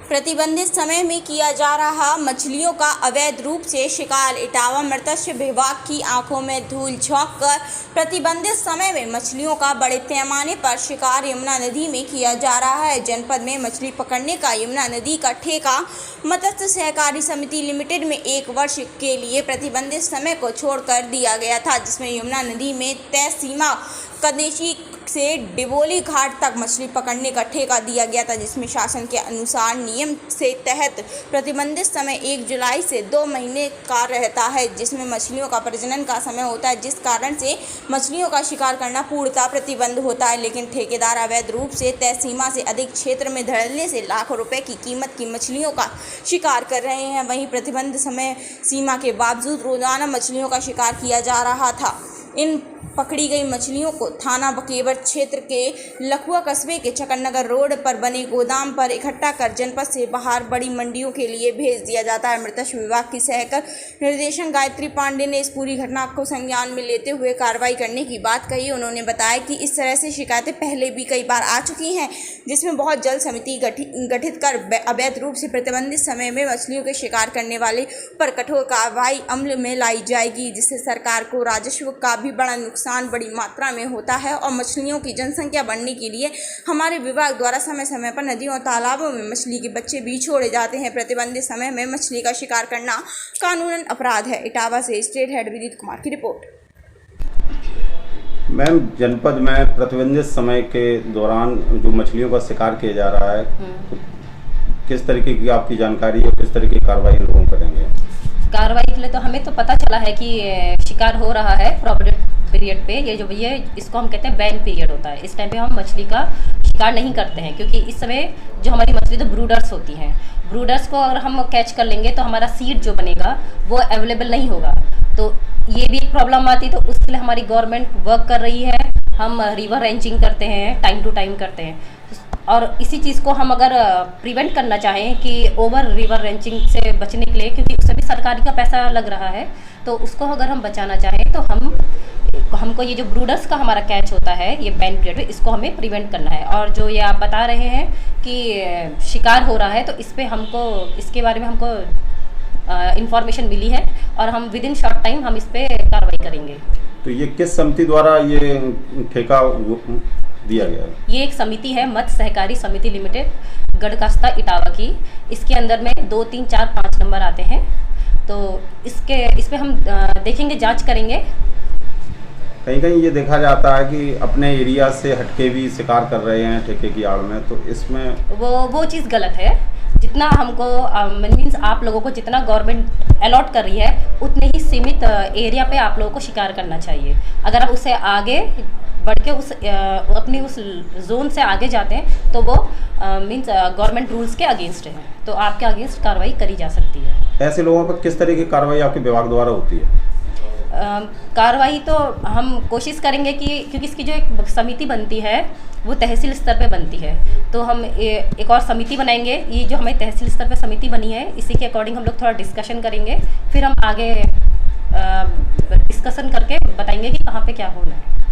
प्रतिबंधित समय में किया जा रहा मछलियों का अवैध रूप से शिकार। इटावा मत्स्य विभाग की आंखों में धूल झोंक कर प्रतिबंधित समय में मछलियों का बड़े पैमाने पर शिकार यमुना नदी में किया जा रहा है। जनपद में मछली पकड़ने का यमुना नदी का ठेका मत्स्य सहकारी समिति लिमिटेड में 1 वर्ष के लिए प्रतिबंधित समय को छोड़कर दिया गया था, जिसमें यमुना नदी में तय सीमा कदेशी से डिबोली घाट तक मछली पकड़ने का ठेका दिया गया था, जिसमें शासन के अनुसार नियम से तहत प्रतिबंधित समय 1 जुलाई से 2 महीने का रहता है, जिसमें मछलियों का प्रजनन का समय होता है, जिस कारण से मछलियों का शिकार करना पूर्णतः प्रतिबंध होता है। लेकिन ठेकेदार अवैध रूप से तय सीमा से अधिक क्षेत्र में धड़ल्ले से लाखों रुपए की कीमत की मछलियों का शिकार कर रहे हैं। वहीं प्रतिबंध समय सीमा के बावजूद रोजाना मछलियों का शिकार किया जा रहा था। इन पकड़ी गई मछलियों को थाना बकेवर क्षेत्र के लखुआ कस्बे के चकननगर रोड पर बने गोदाम पर इकट्ठा कर जनपद से बाहर बड़ी मंडियों के लिए भेज दिया जाता है। मत्स्य विभाग की सहकर निर्देशक गायत्री पांडे ने इस पूरी घटना को संज्ञान में लेते हुए कार्रवाई करने की बात कही। उन्होंने बताया कि इस तरह से शिकायतें पहले भी कई बार आ चुकी हैं, जिसमें बहुत जल्द समिति गठित कर अवैध रूप से प्रतिबंधित समय में मछलियों के शिकार करने वाले पर कठोर कार्रवाई अमल में लाई जाएगी, जिससे सरकार को राजस्व का भी बड़ा नुकसान बड़ी मात्रा में होता है और मछलियों की जनसंख्या बढ़ने के लिए हमारे विभाग द्वारा समय समय पर नदियों और तालाबों में मछली के बच्चे भी छोड़े जाते हैं। प्रतिबंधित समय में मछली का शिकार करना कानूनन अपराध है। इटावा से स्टेट हेड विनीत कुमार की रिपोर्ट। मैम, जनपद में प्रतिबंधित समय के दौरान जो मछलियों का शिकार किया जा रहा है, तो किस तरीके की आपकी जानकारी और किस तरीके की कार्रवाई लोगों करेंगे? कार्रवाई के लिए तो हमें तो पता चला है कि शिकार हो रहा है प्रोहिबिटेड पीरियड पे। ये इसको हम कहते हैं बैन पीरियड होता है। इस टाइम पे हम मछली का शिकार नहीं करते हैं, क्योंकि इस समय जो हमारी मछली तो ब्रूडर्स होती हैं। ब्रूडर्स को अगर हम कैच कर लेंगे तो हमारा सीड जो बनेगा वो अवेलेबल नहीं होगा, तो ये भी एक प्रॉब्लम आती। तो उसके लिए हमारी गवर्नमेंट वर्क कर रही है। हम रिवर रेंचिंग करते हैं, टाइम टू टाइम करते हैं, और इसी चीज़ को हम अगर प्रिवेंट करना चाहें कि ओवर रिवर रेंचिंग से बचने के लिए, क्योंकि उससे भी सरकारी का पैसा लग रहा है, तो उसको अगर हम बचाना चाहें तो हमको ये जो ब्रूडर्स का हमारा कैच होता है, ये बैन पीरियड, इसको हमें प्रिवेंट करना है। और जो ये आप बता रहे हैं कि शिकार हो रहा है, तो इस पे इसके बारे में हमको इंफॉर्मेशन मिली है और हम विद इन शॉर्ट टाइम हम इस पर कार्रवाई करेंगे। तो ये किस समिति द्वारा ये ठेका दिया गया है? ये एक समिति है मत्स्य सहकारी समिति लिमिटेड गढ़कास्ता इटावा की। इसके अंदर में 2, 3, 4, 5 नंबर आते हैं। तो इसमें हम देखेंगे, जांच करेंगे। कहीं कहीं ये देखा जाता है कि अपने एरिया से हटके भी शिकार कर रहे हैं ठेके की आड़ में, तो इसमें वो चीज़ गलत है। जितना हमको मीन्स आप लोगों को जितना गवर्नमेंट अलॉट कर रही है, उतने ही सीमित एरिया पे आप लोगों को शिकार करना चाहिए। अगर आप उससे आगे बढ़ के अपनी उस जोन से आगे जाते हैं तो वो मीन्स गवर्नमेंट रूल्स के अगेंस्ट है, तो आपके अगेंस्ट कार्रवाई करी जा सकती है। ऐसे लोगों पर किस तरह की कार्रवाई आपके विभाग द्वारा होती है? कार्रवाई तो हम कोशिश करेंगे कि क्योंकि इसकी जो एक समिति बनती है वो तहसील स्तर पे बनती है, तो हम एक और समिति बनाएंगे। ये जो हमें तहसील स्तर पे समिति बनी है, इसी के अकॉर्डिंग हम लोग थोड़ा डिस्कशन करेंगे, फिर हम आगे डिस्कशन करके बताएंगे कि कहाँ पे क्या होना है।